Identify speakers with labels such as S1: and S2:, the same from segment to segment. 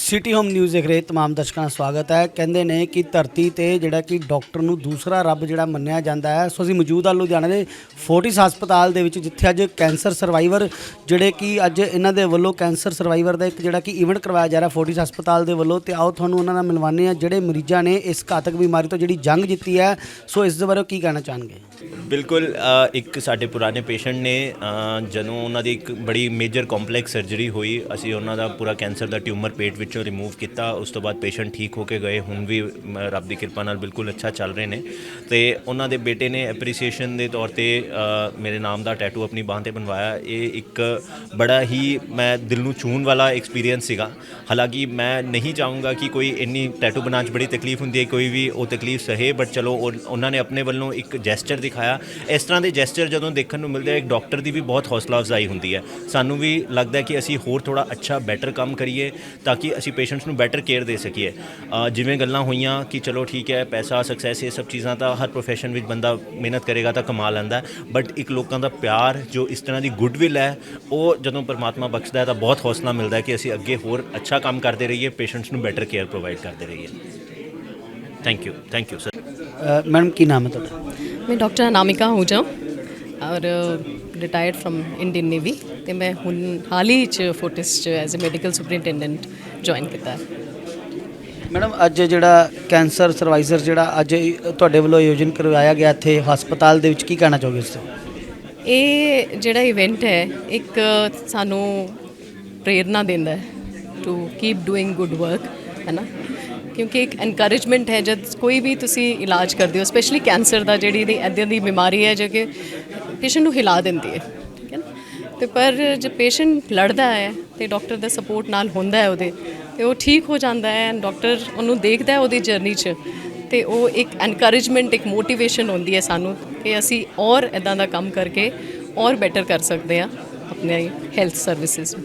S1: City home news ਦੇਖ ਰਹੇ तमाम ਦਰਸ਼ਕਾਂ ਦਾ ਸਵਾਗਤ ਹੈ। ਕਹਿੰਦੇ ਨੇ ਕਿ ਧਰਤੀ ਤੇ ਜਿਹੜਾ ਕਿ ਡਾਕਟਰ ਨੂੰ ਦੂਸਰਾ ਰੱਬ ਜਿਹੜਾ ਮੰਨਿਆ ਜਾਂਦਾ ਹੈ। ਸੋ ਅਸੀਂ ਮੌਜੂਦ ਹਾਂ ਲੁਧਿਆਣਾ ਦੇ ਫੋਰਟਿਸ ਹਸਪਤਾਲ ਦੇ ਵਿੱਚ, ਜਿੱਥੇ ਅੱਜ ਕੈਂਸਰ ਸਰਵਾਈਵਰ ਜਿਹੜੇ ਕਿ ਅੱਜ ਇਹਨਾਂ ਦੇ ਵੱਲੋਂ ਕੈਂਸਰ ਸਰਵਾਈਵਰ ਦਾ ਇੱਕ ਜਿਹੜਾ ਕਿ ਇਵੈਂਟ ਕਰਵਾਇਆ ਜਾ ਰਿਹਾ ਫੋਰਟਿਸ ਹਸਪਤਾਲ ਦੇ ਵੱਲੋਂ। ਤੇ ਆਓ ਤੁਹਾਨੂੰ ਉਹਨਾਂ ਨਾਲ ਮਿਲਵਾਉਂਦੇ ਹਾਂ ਜਿਹੜੇ ਮਰੀਜ਼ਾਂ ਨੇ ਇਸ ਘਾਤਕ ਬਿਮਾਰੀ ਤੋਂ ਜਿਹੜੀ ਜੰਗ ਜਿੱਤੀ ਹੈ। ਸੋ ਇਸ ਦੇ ਬਾਰੇ ਕੀ ਕਹਿਣਾ ਚਾਹਣਗੇ?
S2: बिल्कुल एक साढ़े पुराने पेशेंट ने ਜਦੋਂ ਉਹਨਾਂ ਦੀ ਇੱਕ ਬੜੀ ਮੇਜਰ ਕੰਪਲੈਕਸ ਸਰਜਰੀ ਹੋਈ, ਅਸੀਂ ਉਹਨਾਂ ਦਾ ਪੂਰਾ ਕੈਂਸਰ ਦਾ ਟਿਊਮਰ ਪੇਟ ਵਿੱਚੋਂ ਰਿਮੂਵ ਕੀਤਾ। ਉਸ ਤੋਂ ਬਾਅਦ ਪੇਸ਼ੈਂਟ ਠੀਕ ਹੋ ਕੇ ਗਏ, ਹੁਣ ਵੀ ਰੱਬ ਦੀ ਕਿਰਪਾ ਨਾਲ ਬਿਲਕੁਲ ਅੱਛਾ ਚੱਲ ਰਹੇ ਨੇ। ਤੇ ਉਹਨਾਂ ਦੇ ਬੇਟੇ ਨੇ ਐਪਰੀਸੀਏਸ਼ਨ ਦੇ ਤੌਰ ਤੇ ਮੇਰੇ ਨਾਮ ਦਾ ਟੈਟੂ ਆਪਣੀ ਬਾਂਹ 'ਤੇ ਬਣਵਾਇਆ। ਇਹ ਇੱਕ ਬੜਾ ਹੀ ਮੈਂ ਦਿਲ ਨੂੰ ਛੂਹਣ ਵਾਲਾ ਐਕਸਪੀਰੀਅੰਸ ਸੀਗਾ। ਹਾਲਾਂਕਿ ਮੈਂ ਨਹੀਂ ਚਾਹੂੰਗਾ ਕਿ ਕੋਈ ਇੰਨੀ ਟੈਟੂ ਬਣਾਉਣ 'ਚ ਬੜੀ ਤਕਲੀਫ ਹੁੰਦੀ ਹੈ, ਕੋਈ ਵੀ ਉਹ ਤਕਲੀਫ ਸਹੇ, ਬਟ ਚਲੋ ਉਹਨਾਂ ਨੇ ਆਪਣੇ ਵੱਲੋਂ ਇੱਕ ਜੈਸਚਰ ਦਿਖਾਇਆ। ਇਸ ਤਰ੍ਹਾਂ ਦੇ ਜੈਸਚਰ ਜਦੋਂ ਦੇਖਣ ਨੂੰ ਮਿਲਦੇ ਆ, ਇੱਕ ਡਾਕਟਰ ਦੀ ਵੀ ਬਹੁਤ ਹੌਸਲਾ ਅਫਜ਼ਾਈ ਹੁੰਦੀ ਹੈ। ਸਾਨੂੰ ਵੀ ਲੱਗਦਾ ਕਿ ਅਸੀਂ ਹੋਰ ਥੋੜ੍ਹਾ ਅੱਛਾ ਬੈਟਰ ਕੰਮ ਕਰੀਏ ਤਾਂ ਕਿ ਅਸੀਂ ਪੇਸ਼ੈਂਟਸ ਨੂੰ ਬੈਟਰ ਕੇਅਰ ਦੇ ਸਕੀਏ। ਜਿਵੇਂ ਗੱਲਾਂ ਹੋਈਆਂ ਕਿ ਚਲੋ ਠੀਕ ਹੈ, ਪੈਸਾ, ਸਕਸੈਸ, ਇਹ ਸਭ ਚੀਜ਼ਾਂ ਤਾਂ ਹਰ ਪ੍ਰੋਫੈਸ਼ਨ ਵਿੱਚ ਬੰਦਾ ਮਿਹਨਤ ਕਰੇਗਾ ਤਾਂ ਕਮਾ ਲੈਂਦਾ, ਬਟ ਇੱਕ ਲੋਕਾਂ ਦਾ ਪਿਆਰ, ਜੋ ਇਸ ਤਰ੍ਹਾਂ ਦੀ ਗੁੱਡਵਿਲ ਹੈ, ਉਹ ਜਦੋਂ ਪਰਮਾਤਮਾ ਬਖਸ਼ਦਾ ਹੈ ਤਾਂ ਬਹੁਤ ਹੌਸਲਾ ਮਿਲਦਾ ਹੈ ਕਿ ਅਸੀਂ ਅੱਗੇ ਹੋਰ ਅੱਛਾ ਕੰਮ ਕਰਦੇ ਰਹੀਏ, ਪੇਸ਼ੈਂਟਸ ਨੂੰ ਬੈਟਰ ਕੇਅਰ ਪ੍ਰੋਵਾਈਡ ਕਰਦੇ ਰਹੀਏ। Thank you sir.
S1: ਮੈਡਮ ਕੀ ਨਾਮ ਹੈ ਤੁਹਾਡਾ?
S3: मैं डॉक्टर अनामिका आहूजा और रिटायर्ड फ्रॉम इंडियन नेवी। तो मैं हुण हाल ही Fortis as a medical superintendent join किया है।
S1: ਮੈਡਮ ਅੱਜ ਜਿਹੜਾ ਕੈਂਸਰ ਸਰਵਾਈਵਰ ਜਿਹੜਾ ਅੱਜ ਤੁਹਾਡੇ ਵੱਲੋਂ ਆਯੋਜਨ ਕਰਵਾਇਆ ਗਿਆ ਇੱਥੇ ਹਸਪਤਾਲ ਦੇ ਵਿੱਚ, ਕੀ ਕਹਿਣਾ ਚਾਹੋਗੇ ਇਸ ਤੇ?
S3: ਇਹ ਜਿਹੜਾ ਇਵੈਂਟ ਹੈ ਇੱਕ ਸਾਨੂੰ ਪ੍ਰੇਰਨਾ ਦਿੰਦਾ ਹੈ to keep doing good work, ਹੈ ਨਾ, ਕਿਉਂਕਿ ਇੱਕ ਐਨਕਰੇਜਮੈਂਟ ਹੈ ਜਦ ਕੋਈ ਵੀ ਤੁਸੀਂ ਇਲਾਜ ਕਰਦੇ ਹੋ, ਸਪੈਸ਼ਲੀ ਕੈਂਸਰ ਦਾ, ਜਿਹੜੀ ਇੱਦਾਂ ਦੀ ਬਿਮਾਰੀ ਹੈ ਜੋ ਕਿ ਪੇਸ਼ੈਂਟ ਨੂੰ ਹਿਲਾ ਦਿੰਦੀ ਹੈ, ਠੀਕ ਹੈ ਨਾ। ਅਤੇ ਪਰ ਜੇ ਪੇਸ਼ੈਂਟ ਲੜਦਾ ਹੈ ਅਤੇ ਡਾਕਟਰ ਦਾ ਸਪੋਰਟ ਨਾਲ ਹੁੰਦਾ ਹੈ ਉਹਦੇ, ਅਤੇ ਉਹ ਠੀਕ ਹੋ ਜਾਂਦਾ ਹੈ। ਡਾਕਟਰ ਉਹਨੂੰ ਦੇਖਦਾ ਹੈ ਉਹਦੀ ਜਰਨੀ 'ਚ, ਅਤੇ ਉਹ ਇੱਕ ਐਨਕਰੇਜਮੈਂਟ, ਇੱਕ ਮੋਟੀਵੇਸ਼ਨ ਹੁੰਦੀ ਹੈ ਸਾਨੂੰ ਕਿ ਅਸੀਂ ਔਰ ਇੱਦਾਂ ਦਾ ਕੰਮ ਕਰਕੇ ਔਰ ਬੈਟਰ ਕਰ ਸਕਦੇ ਹਾਂ ਆਪਣੇ ਹੈਲਥ ਸਰਵਿਸਿਜ਼ ਨੂੰ।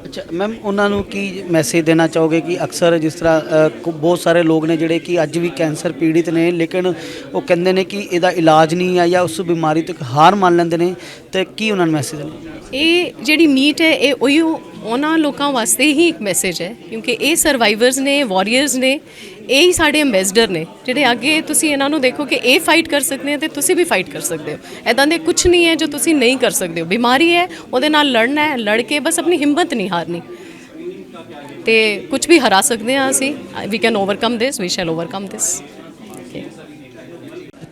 S1: ਅੱਛਾ ਮੈਮ, ਉਹਨਾਂ ਨੂੰ ਕੀ ਮੈਸੇਜ ਦੇਣਾ ਚਾਹੋਗੇ ਕਿ ਅਕਸਰ ਜਿਸ ਤਰ੍ਹਾਂ ਬਹੁਤ ਸਾਰੇ ਲੋਕ ਨੇ ਜਿਹੜੇ ਕਿ ਅੱਜ ਵੀ ਕੈਂਸਰ ਪੀੜਿਤ ਨੇ, ਲੇਕਿਨ ਉਹ ਕਹਿੰਦੇ ਨੇ ਕਿ ਇਹਦਾ ਇਲਾਜ ਨਹੀਂ ਹੈ ਜਾਂ ਉਸ ਬਿਮਾਰੀ ਤੋਂ ਹਾਰ ਮੰਨ ਲੈਂਦੇ ਨੇ, ਅਤੇ ਕੀ ਉਹਨਾਂ ਨੂੰ ਮੈਸੇਜ ਦੇਣਾ? ਇਹ
S3: ਜਿਹੜੀ ਮੀਟ ਹੈ ਇਹ ਉਹੀ ਉਹਨਾਂ ਲੋਕਾਂ ਵਾਸਤੇ ਹੀ ਇੱਕ ਮੈਸੇਜ ਹੈ, ਕਿਉਂਕਿ ਇਹ ਸਰਵਾਈਵਰਸ ਨੇ, ਵਾਰੀਅਰਸ ਨੇ, ਇਹ ਹੀ ਸਾਡੇ ਅੰਬੈਸਡਰ ਨੇ ਜਿਹੜੇ ਅੱਗੇ ਤੁਸੀਂ ਇਹਨਾਂ ਨੂੰ ਦੇਖੋ ਕਿ ਇਹ ਫਾਈਟ ਕਰ ਸਕਦੇ ਆ ਅਤੇ ਤੁਸੀਂ ਵੀ ਫਾਈਟ ਕਰ ਸਕਦੇ ਹੋ। ਇੱਦਾਂ ਦੇ ਕੁਛ ਨਹੀਂ ਹੈ ਜੋ ਤੁਸੀਂ ਨਹੀਂ ਕਰ ਸਕਦੇ ਹੋ। ਬਿਮਾਰੀ ਹੈ, ਉਹਦੇ ਨਾਲ ਲੜਨਾ ਹੈ, ਲੜ ਕੇ ਬਸ ਆਪਣੀ ਹਿੰਮਤ ਨਹੀਂ ਹਾਰਨੀ, ਅਤੇ ਕੁਛ ਵੀ ਹਰਾ ਸਕਦੇ ਹਾਂ ਅਸੀਂ। We can overcome this, we shall overcome this.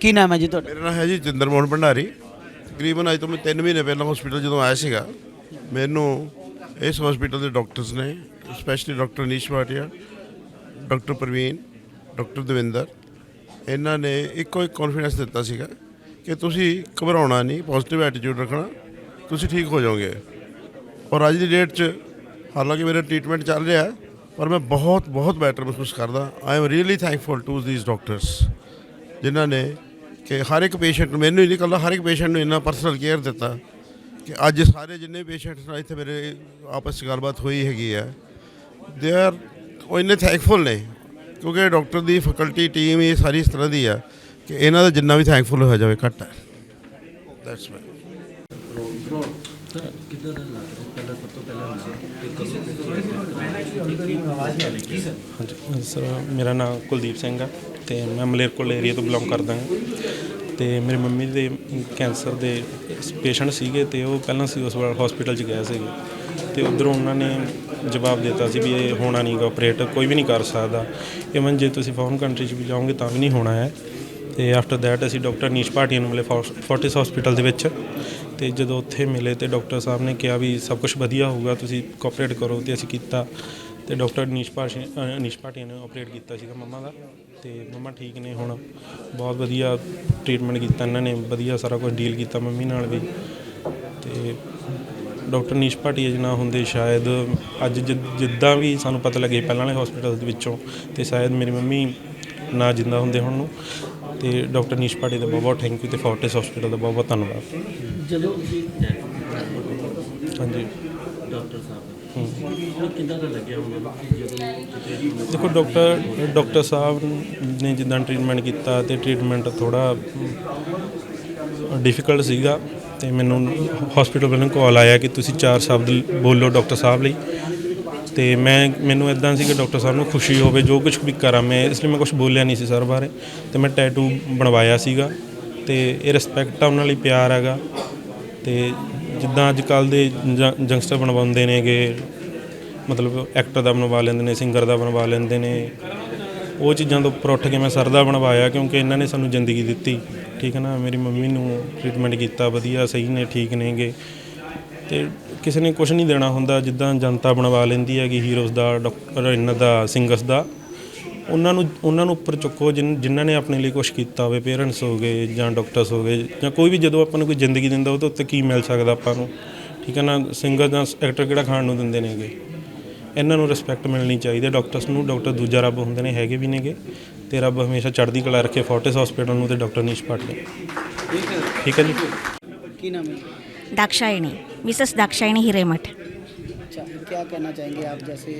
S1: ਕੀ ਨਾਮ ਹੈ ਜੀ ਤੁਹਾਡਾ?
S4: ਮੇਰਾ ਨਾਮ ਹੈ ਜੀ ਜਿੰਦਰ ਮੋਹਨ ਭੰਡਾਰੀ। ਤਕਰੀਬਨ ਅੱਜ ਤੋਂ ਮੈਂ 3 ਮਹੀਨੇ ਪਹਿਲਾਂ ਹਸਪੀਟਲ ਜਦੋਂ ਆਇਆ ਸੀਗਾ, ਮੈਨੂੰ ਇਸ ਹਸਪੀਟਲ ਦੇ ਡਾਕਟਰਸ ਨੇ, specially doctor Nish Bhatia, doctor Praveen, doctor Davinder, ਇਹਨਾਂ ਨੇ ਇੱਕੋ ਇੱਕ ਕੌਨਫੀਡੈਂਸ ਦਿੱਤਾ ਸੀਗਾ ਕਿ ਤੁਸੀਂ ਘਬਰਾਉਣਾ ਨਹੀਂ, ਪੋਜ਼ੀਟਿਵ ਐਟੀਟਿਊਡ ਰੱਖਣਾ, ਤੁਸੀਂ ਠੀਕ ਹੋ ਜਾਓਗੇ। ਔਰ ਅੱਜ ਦੀ ਡੇਟ 'ਚ ਹਾਲਾਂਕਿ ਮੇਰਾ ਟ੍ਰੀਟਮੈਂਟ ਚੱਲ ਰਿਹਾ, ਪਰ ਮੈਂ ਬਹੁਤ ਬੈਟਰ ਮਹਿਸੂਸ ਕਰਦਾ। I am really thankful to these doctors, ਜਿਨ੍ਹਾਂ ਨੇ ਕਿ ਹਰ ਇੱਕ ਪੇਸ਼ੈਂਟ ਨੂੰ, ਮੈਨੂੰ ਹੀ ਨਹੀਂ ਇਕੱਲਾ, ਹਰ ਇੱਕ ਪੇਸ਼ੈਂਟ ਨੂੰ ਇੰਨਾ ਪਰਸਨਲ ਕੇਅਰ ਦਿੱਤਾ ਕਿ ਅੱਜ ਸਾਰੇ ਜਿੰਨੇ ਪੇਸ਼ੈਂਟਸ ਨਾਲ ਇੱਥੇ ਮੇਰੇ ਆਪਸ 'ਚ ਗੱਲਬਾਤ ਹੋਈ ਹੈਗੀ ਹੈ, ਦੇ ਆਰ, ਉਹ ਇੰਨੇ ਥੈਂਕਫੁਲ ਨੇ, ਕਿਉਂਕਿ ਡਾਕਟਰ ਦੀ ਫੈਕਲਟੀ ਟੀਮ ਇਹ ਸਾਰੀ ਇਸ ਤਰ੍ਹਾਂ ਦੀ ਆ ਕਿ ਇਹਨਾਂ ਦਾ ਜਿੰਨਾ ਵੀ ਥੈਂਕਫੁਲ ਹੋ ਜਾਵੇ ਘੱਟ ਹੈ। That's why.
S5: ਹਾਂਜੀ ਸਰ, ਮੇਰਾ ਨਾਮ ਕੁਲਦੀਪ ਸਿੰਘ ਆ ਅਤੇ ਮੈਂ ਮਲੇਰਕੋਟਲਾ ਏਰੀਆ ਤੋਂ ਬਿਲੋਂਗ ਕਰਦਾ ਹਾਂ। ਅਤੇ ਮੇਰੀ ਮੰਮੀ ਦੇ ਕੈਂਸਰ ਦੇ ਪੇਸ਼ੈਂਟ ਸੀਗੇ, ਅਤੇ ਉਹ ਪਹਿਲਾਂ ਸੀ ਉਸ ਹਸਪੀਟਲ 'ਚ ਗਏ ਸੀਗੇ, ਅਤੇ ਉੱਧਰੋਂ ਉਹਨਾਂ ਨੇ ਜਵਾਬ ਦਿੱਤਾ ਸੀ ਵੀ ਇਹ ਹੋਣਾ ਨਹੀਂ ਗਾ, ਆਪਰੇਟ ਕੋਈ ਵੀ ਨਹੀਂ ਕਰ ਸਕਦਾ। ਇਵਨ ਜੇ ਤੁਸੀਂ ਫੋਰਨ ਕੰਟਰੀ 'ਚ ਵੀ ਜਾਓਗੇ ਤਾਂ ਵੀ ਨਹੀਂ ਹੋਣਾ ਹੈ। ਅਤੇ ਆਫਟਰ ਦੈਟ ਅਸੀਂ ਡਾਕਟਰ ਨੀਸ਼ ਭਾਟੀਆ ਨੂੰ ਮਿਲੇ ਫੋਰਟਿਸ ਹਸਪੀਟਲ ਦੇ ਵਿੱਚ, ਅਤੇ ਜਦੋਂ ਉੱਥੇ ਮਿਲੇ ਤਾਂ ਡਾਕਟਰ ਸਾਹਿਬ ਨੇ ਕਿਹਾ ਵੀ ਸਭ ਕੁਛ ਵਧੀਆ ਹੋਊਗਾ, ਤੁਸੀਂ ਕੋਆਪਰੇਟ ਕਰੋ, ਅਤੇ ਅਸੀਂ ਕੀਤਾ। ਅਤੇ ਡਾਕਟਰ ਨੀਸ਼ ਭਾਟੀਆ ਨੇ ਆਪਰੇਟ ਕੀਤਾ ਸੀਗਾ ਮੰਮਾ ਦਾ, ਅਤੇ ਮੰਮਾ ਠੀਕ ਨੇ ਹੁਣ। ਬਹੁਤ ਵਧੀਆ ਟਰੀਟਮੈਂਟ ਕੀਤਾ ਇਹਨਾਂ ਨੇ, ਵਧੀਆ ਸਾਰਾ ਕੁਝ ਡੀਲ ਕੀਤਾ ਮੰਮੀ ਨਾਲ ਵੀ। ਅਤੇ ਡਾਕਟਰ ਨੀਸ਼ ਭਾਟੀਆ ਜੀ ਨਾ ਹੁੰਦੇ ਸ਼ਾਇਦ ਅੱਜ ਜਿੱਦਾਂ ਵੀ ਸਾਨੂੰ ਪਤਾ ਲੱਗੇ ਪਹਿਲਾਂ ਵਾਲੇ ਹਸਪੀਟਲ ਦੇ ਵਿੱਚੋਂ, ਅਤੇ ਸ਼ਾਇਦ ਮੇਰੀ ਮੰਮੀ ਨਾ ਜਿੰਦਾ ਹੁੰਦੇ ਹੁਣ ਨੂੰ। ਅਤੇ ਡਾਕਟਰ ਨੀਸ਼ ਭਾਟੀਆ ਦਾ ਬਹੁਤ ਥੈਂਕ ਯੂ, ਅਤੇ ਫੋਰਟਿਸ ਹਸਪੀਟਲ ਦਾ ਬਹੁਤ ਧੰਨਵਾਦ।
S1: ਜਦੋਂ
S5: ਹਾਂਜੀ
S6: ਡਾਕਟਰ ਸਾਹਿਬ ਕਿੱਦਾਂ ਦਾ ਲੱਗਿਆ ਉਹਨਾਂ ਨੂੰ?
S5: ਦੇਖੋ ਡਾਕਟਰ ਸਾਹਿਬ ਨੇ ਜਿੱਦਾਂ ਟਰੀਟਮੈਂਟ ਕੀਤਾ, ਅਤੇ ਟਰੀਟਮੈਂਟ ਥੋੜ੍ਹਾ ਡਿਫੀਕਲਟ ਸੀਗਾ, ਅਤੇ ਮੈਨੂੰ ਹਸਪੀਟਲ ਵੱਲੋਂ ਕਾਲ ਆਇਆ ਕਿ ਤੁਸੀਂ 4 ਸ਼ਬਦ ਬੋਲੋ ਡਾਕਟਰ ਸਾਹਿਬ ਲਈ, ਤੇ ਮੈਨੂੰ ਇਦਾਂ ਸੀ ਕਿ ਡਾਕਟਰ ਸਾਹਿਬ ਨੂੰ ਖੁਸ਼ੀ ਹੋਵੇ ਜੋ ਕੁਝ ਵੀ ਕਰਾਂ ਮੈਂ, ਇਸ ਲਈ ਮੈਂ ਕੁਝ ਬੋਲਿਆ ਨਹੀਂ ਸੀ ਸਰ ਬਾਰੇ। ਤੇ ਮੈਂ ਟੈਟੂ ਬਣਵਾਇਆ ਸੀਗਾ ਤੇ ਇਹ ਰਿਸਪੈਕਟ ਆ ਉਹਨਾਂ ਲਈ, ਪਿਆਰ ਹੈਗਾ। ਤੇ ਜਿੱਦਾਂ ਅੱਜ ਕੱਲ੍ਹ ਦੇ ਯੰਗਸਟਰ ਬਣਵਾਉਂਦੇ ਨੇਗੇ, ਮਤਲਬ ਐਕਟਰ ਦਾ ਬਣਵਾ ਲੈਂਦੇ ਨੇ, ਸਿੰਗਰ ਦਾ ਬਣਵਾ ਲੈਂਦੇ ਨੇ, ਉਹ ਚੀਜ਼ਾਂ ਤੋਂ ਉੱਪਰ ਉੱਠ ਕੇ ਮੈਂ ਸਰ ਦਾ ਬਣਵਾਇਆ ਕਿਉਂਕਿ ਇਹਨਾਂ ਨੇ ਸਾਨੂੰ ਜ਼ਿੰਦਗੀ ਦਿੱਤੀ, ਠੀਕ ਹੈ ਨਾ। ਮੇਰੀ ਮੰਮੀ ਨੂੰ ਟ੍ਰੀਟਮੈਂਟ ਕੀਤਾ ਵਧੀਆ, ਸਹੀ ਨੇ, ਠੀਕ ਨੇਗੇ। ਤੇ ਕਿਸੇ ਨੇ ਕੁਝ ਨਹੀਂ ਦੇਣਾ ਹੁੰਦਾ, ਜਿੱਦਾਂ ਜਨਤਾ ਬਣਵਾ ਲੈਂਦੀ ਹੈਗੀ ਹੀਰੋਜ਼ ਦਾ, ਡਾਕਟਰ ਇਹਨਾਂ ਦਾ, ਸਿੰਗਰਸ ਦਾ, ਉਹਨਾਂ ਨੂੰ ਉੱਪਰ ਚੁੱਕੋ ਜਿਨ੍ਹਾਂ ਨੇ ਆਪਣੇ ਲਈ ਕੁਝ ਕੀਤਾ ਹੋਵੇ। ਪੇਰੈਂਟਸ ਹੋ ਗਏ ਜਾਂ ਡਾਕਟਰਸ ਹੋ ਗਏ ਜਾਂ ਕੋਈ ਵੀ, ਜਦੋਂ ਆਪਾਂ ਨੂੰ ਕੋਈ ਜ਼ਿੰਦਗੀ ਦਿੰਦਾ ਉਹਦੇ ਉੱਤੇ ਕੀ ਮਿਲ ਸਕਦਾ ਆਪਾਂ ਨੂੰ, ਠੀਕ ਹੈ ਨਾ। ਸਿੰਗਰ ਜਾਂ ਐਕਟਰ ਕਿਹੜਾ ਖਾਣ ਨੂੰ ਦਿੰਦੇ ਨੇਗੇ, ਇਹਨਾਂ ਨੂੰ ਰਿਸਪੈਕਟ ਮਿਲਣੀ ਚਾਹੀਦੀ ਹੈ। ਡਾਕਟਰਸ ਨੂੰ, ਡਾਕਟਰ ਦੂਜਾ ਰੱਬ ਹੁੰਦੇ ਨੇ, ਹੈਗੇ ਵੀ ਨੇਗੇ, ਤੇ ਰੱਬ ਹਮੇਸ਼ਾ ਚੜ੍ਹਦੀ ਕਲਾ ਰੱਖੇ ਫੋਰਟਿਸ ਹਸਪੀਟਲ ਨੂੰ ਤੇ ਡਾਕਟਰ ਨੀਸ਼ ਪਾਟਿਆ। ਠੀਕ ਹੈ ਜੀ।
S1: ਕੀ ਨਾਮ ਹੈ?
S7: दाक्षायणी, मिसेस दाक्षायणी हिरेमठ।
S1: अच्छा, क्या कहना चाहेंगे आप, जैसे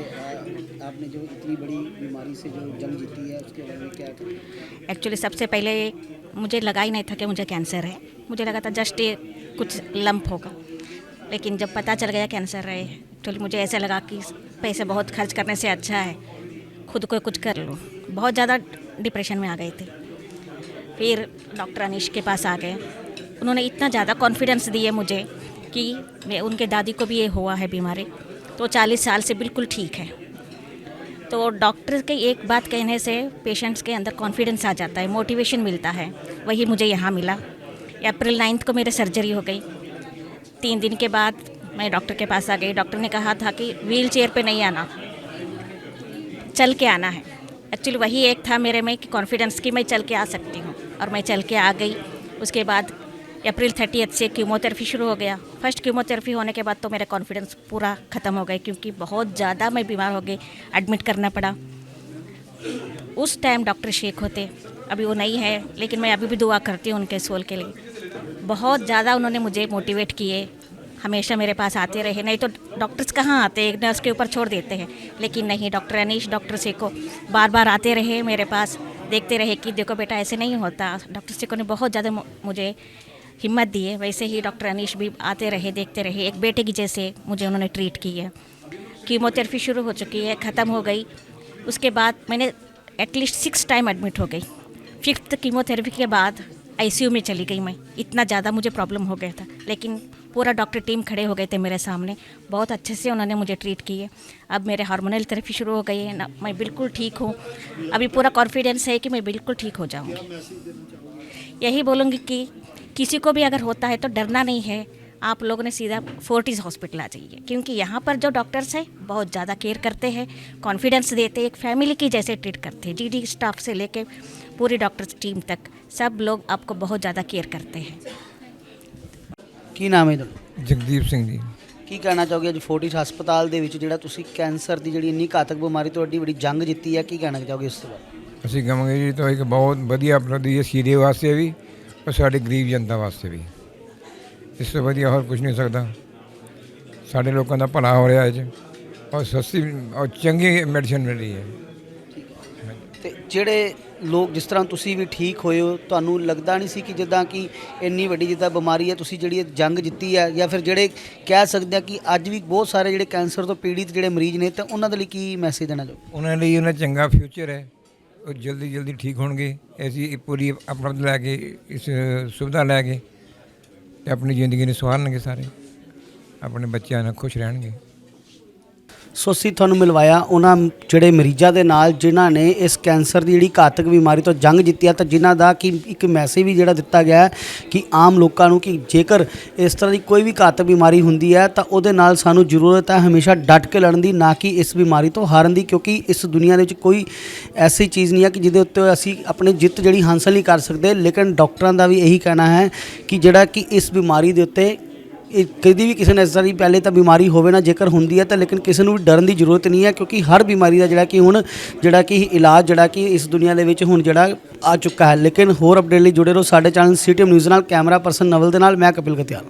S1: आपने जो इतनी बड़ी बीमारी से जो जंग जीती है उसके बारे में क्या कहें?
S7: एक्चुअली सबसे पहले मुझे लगा ही नहीं था कि मुझे कैंसर है। मुझे लगा था जस्ट कुछ लंप होगा, लेकिन जब पता चल गया कैंसर है, एक्चुअली मुझे ऐसा लगा कि पैसे बहुत खर्च करने से अच्छा है खुद को कुछ कर लो। बहुत ज़्यादा डिप्रेशन में आ गए थे। फिर डॉक्टर अनीश के पास आ गए, उन्होंने इतना ज़्यादा कॉन्फिडेंस दिए मुझे कि मैं, उनके दादी को भी ये हुआ है बीमारी, तो 40 साल से बिल्कुल ठीक है। तो डॉक्टर के एक बात कहने से पेशेंट्स के अंदर कॉन्फिडेंस आ जाता है, मोटिवेशन मिलता है। वही मुझे यहाँ मिला। अप्रैल 9 को मेरी सर्जरी हो गई। 3 दिन के बाद मैं डॉक्टर के पास आ गई। डॉक्टर ने कहा था कि व्हील चेयर पर नहीं आना, चल के आना है। एक्चुअली वही एक था मेरे में कि कॉन्फिडेंस कि मैं चल के आ सकती हूँ, और मैं चल के आ गई। उसके बाद अप्रैल 30 से कीमोथेरेपी शुरू हो गया। फर्स्ट कीमोथेरेपी होने के बाद तो मेरा कॉन्फिडेंस पूरा ख़त्म हो गया, क्योंकि बहुत ज़्यादा मैं बीमार हो गई, एडमिट करना पड़ा। उस टाइम डॉक्टर शेख होते, अभी वो नहीं है, लेकिन मैं अभी भी दुआ करती हूँ उनके सोल के लिए। बहुत ज़्यादा उन्होंने मुझे मोटिवेट किए, हमेशा मेरे पास आते रहे। नहीं तो डॉक्टर्स कहाँ आते, एक नर्स के ऊपर छोड़ देते हैं, लेकिन नहीं, डॉक्टर अनीश, डॉक्टर सेको बार बार आते रहे मेरे पास, देखते रहे कि देखो बेटा ऐसे नहीं होता। डॉक्टर सेको ने बहुत ज़्यादा मुझे हिम्मत दी है। वैसे ही डॉक्टर अनीश भी आते रहे, देखते रहे, एक बेटे की जैसे मुझे उन्होंने ट्रीट की है। कीमोथेरेपी शुरू हो चुकी है, ख़त्म हो गई। उसके बाद मैंने एटलीस्ट 6 टाइम एडमिट हो गई। 5th कीमोथेरेपी के बाद आईसीयू में चली गई मैं, इतना ज़्यादा मुझे प्रॉब्लम हो गया था। लेकिन पूरा डॉक्टर टीम खड़े हो गए थे मेरे सामने, बहुत अच्छे से उन्होंने मुझे ट्रीट किए। अब मेरे हार्मोनल थेरेपी शुरू हो गई है ना, मैं बिल्कुल ठीक हूँ। अभी पूरा कॉन्फिडेंस है कि मैं बिल्कुल ठीक हो जाऊँगी। यही बोलूँगी कि किसी को भी अगर होता है तो डरना नहीं है, आप लोगों ने सीधा फोर्टिस हॉस्पिटल आ जाइए, क्योंकि यहाँ पर जो डॉक्टर्स हैं बहुत ज़्यादा केयर करते हैं, कॉन्फिडेंस देते हैं, एक फैमिली की जैसे ट्रीट करते हैं। जीडी स्टाफ से लेके पूरी डॉक्टर्स टीम तक सब लोग आपको बहुत ज़्यादा केयर करते हैं।
S1: ਕੀ ਨਾਮ ਹੈ ਤੁਹਾਡਾ?
S8: ਜਗਦੀਪ ਸਿੰਘ ਜੀ।
S1: ਕੀ ਕਹਿਣਾ ਚਾਹੋਗੇ ਅੱਜ ਫੋਰਟਿਸ ਹਸਪਤਾਲ ਦੇ ਵਿੱਚ ਜਿਹੜਾ ਤੁਸੀਂ ਕੈਂਸਰ ਦੀ ਜਿਹੜੀ ਇੰਨੀ ਘਾਤਕ ਬਿਮਾਰੀ ਤੋਂ ਐਡੀ ਵੱਡੀ ਜੰਗ ਜਿੱਤੀ ਹੈ, ਕੀ ਕਹਿਣਾ ਚਾਹੋਗੇ ਇਸ ਤੋਂ ਬਾਅਦ?
S8: ਅਸੀਂ ਕਹਾਂਗੇ ਜੀ ਤਾਂ ਇੱਕ ਬਹੁਤ ਵਧੀਆ ਉਪਲਬਧੀ ਹੈ ਸੀਰੇ ਵਾਸਤੇ ਵੀ, ਔਰ ਸਾਡੇ ਗਰੀਬ ਜਨਤਾ ਵਾਸਤੇ ਵੀ। ਇਸ ਤੋਂ ਵਧੀਆ ਹੋਰ ਕੁਝ ਨਹੀਂ ਸਕਦਾ। ਸਾਡੇ ਲੋਕਾਂ ਦਾ ਭਲਾ ਹੋ ਰਿਹਾ ਅੱਜ, ਔਰ ਸਸਤੀ ਔਰ ਚੰਗੀ ਮੈਡੀਸਨ ਮਿਲ ਰਹੀ ਹੈ।
S1: ਤੇ ਜਿਹੜੇ ਲੋਕ ਜਿਸ ਤਰ੍ਹਾਂ ਤੁਸੀਂ ਵੀ ਠੀਕ ਹੋਏ ਹੋ, ਤੁਹਾਨੂੰ ਲੱਗਦਾ ਨਹੀਂ ਸੀ ਕਿ ਜਿੱਦਾਂ ਕਿ ਇੰਨੀ ਵੱਡੀ ਜਿੱਦਾਂ ਬਿਮਾਰੀ ਹੈ, ਤੁਸੀਂ ਜਿਹੜੀ ਇਹ ਜੰਗ ਜਿੱਤੀ ਹੈ, ਜਾਂ ਫਿਰ ਜਿਹੜੇ ਕਹਿ ਸਕਦੇ ਆ ਕਿ ਅੱਜ ਵੀ ਬਹੁਤ ਸਾਰੇ ਜਿਹੜੇ ਕੈਂਸਰ ਤੋਂ ਪੀੜਿਤ ਜਿਹੜੇ ਮਰੀਜ਼ ਨੇ, ਤਾਂ ਉਹਨਾਂ ਦੇ ਲਈ ਕੀ ਮੈਸੇਜ ਦੇਣਾ ਚਾਹੋਗੇ?
S8: ਉਹਨਾਂ ਲਈ ਉਹਨਾਂ ਚੰਗਾ ਫਿਊਚਰ ਹੈ, ਉਹ ਜਲਦੀ ਜਲਦੀ ਠੀਕ ਹੋਣਗੇ। ਅਸੀਂ ਪੂਰੀ ਉਪਲਬਧ ਲੈ ਕੇ, ਇਸ ਸੁਵਿਧਾ ਲੈ ਕੇ, ਅਤੇ ਆਪਣੀ ਜ਼ਿੰਦਗੀ ਨੂੰ ਸਵਾਰਨਗੇ, ਸਾਰੇ ਆਪਣੇ ਬੱਚਿਆਂ ਨਾਲ ਖੁਸ਼ ਰਹਿਣਗੇ।
S1: ਸੋ ਅਸੀਂ ਤੁਹਾਨੂੰ ਮਿਲਵਾਇਆ ਉਹਨਾਂ ਜਿਹੜੇ ਮਰੀਜ਼ਾਂ ਦੇ ਨਾਲ ਜਿਨ੍ਹਾਂ ਨੇ ਇਸ ਕੈਂਸਰ ਦੀ ਜਿਹੜੀ ਘਾਤਕ ਬਿਮਾਰੀ ਤੋਂ ਜੰਗ ਜਿੱਤੀ ਹੈ, ਤਾਂ ਜਿਨ੍ਹਾਂ ਦਾ ਕਿ ਇੱਕ ਮੈਸੇਜ ਵੀ ਜਿਹੜਾ ਦਿੱਤਾ ਗਿਆ ਹੈ ਕਿ ਆਮ ਲੋਕਾਂ ਨੂੰ ਕਿ ਜੇਕਰ ਇਸ ਤਰ੍ਹਾਂ ਦੀ ਕੋਈ ਵੀ ਘਾਤਕ ਬਿਮਾਰੀ ਹੁੰਦੀ ਹੈ ਤਾਂ ਉਹਦੇ ਨਾਲ ਸਾਨੂੰ ਜ਼ਰੂਰਤ ਹੈ ਹਮੇਸ਼ਾ ਡਟ ਕੇ ਲੜਨ ਦੀ, ਨਾ ਕਿ ਇਸ ਬਿਮਾਰੀ ਤੋਂ ਹਾਰਨ ਦੀ, ਕਿਉਂਕਿ ਇਸ ਦੁਨੀਆ ਦੇ ਵਿੱਚ ਕੋਈ ਐਸੀ ਚੀਜ਼ ਨਹੀਂ ਹੈ ਕਿ ਜਿਹਦੇ ਉੱਤੇ ਅਸੀਂ ਆਪਣੀ ਜਿੱਤ ਜਿਹੜੀ ਹਾਸਲ ਨਹੀਂ ਕਰ ਸਕਦੇ। ਲੇਕਿਨ ਡਾਕਟਰਾਂ ਦਾ ਵੀ ਇਹੀ ਕਹਿਣਾ ਹੈ ਕਿ ਜਿਹੜਾ ਕਿ ਇਸ ਬਿਮਾਰੀ ਦੇ ਉੱਤੇ ਕਦੀ ਵੀ ਕਿਸੇ ਨੇ ਇਸ ਤਰ੍ਹਾਂ ਦੀ ਪਹਿਲੇ ਤਾਂ ਬਿਮਾਰੀ ਹੋਵੇ ਨਾ, ਜੇਕਰ ਹੁੰਦੀ ਹੈ ਤਾਂ ਲੇਕਿਨ ਕਿਸੇ ਨੂੰ ਵੀ ਡਰਨ ਦੀ ਜ਼ਰੂਰਤ ਨਹੀਂ ਹੈ, ਕਿਉਂਕਿ ਹਰ ਬਿਮਾਰੀ ਦਾ ਜਿਹੜਾ ਕਿ ਹੁਣ ਜਿਹੜਾ ਕਿ ਇਲਾਜ ਜਿਹੜਾ ਕਿ ਇਸ ਦੁਨੀਆ ਦੇ ਵਿੱਚ ਹੁਣ ਜਿਹੜਾ ਆ ਚੁੱਕਾ ਹੈ। ਲੇਕਿਨ ਹੋਰ ਅਪਡੇਟ ਲਈ ਜੁੜੇ ਰਹੋ ਸਾਡੇ ਚੈਨਲ CTM ਨਿਊਜ਼ ਨਾਲ। ਕੈਮਰਾ ਪਰਸਨ ਨਵਲ ਦੇ ਨਾਲ ਮੈਂ ਕਪਿਲ ਗਤਿਆਲ।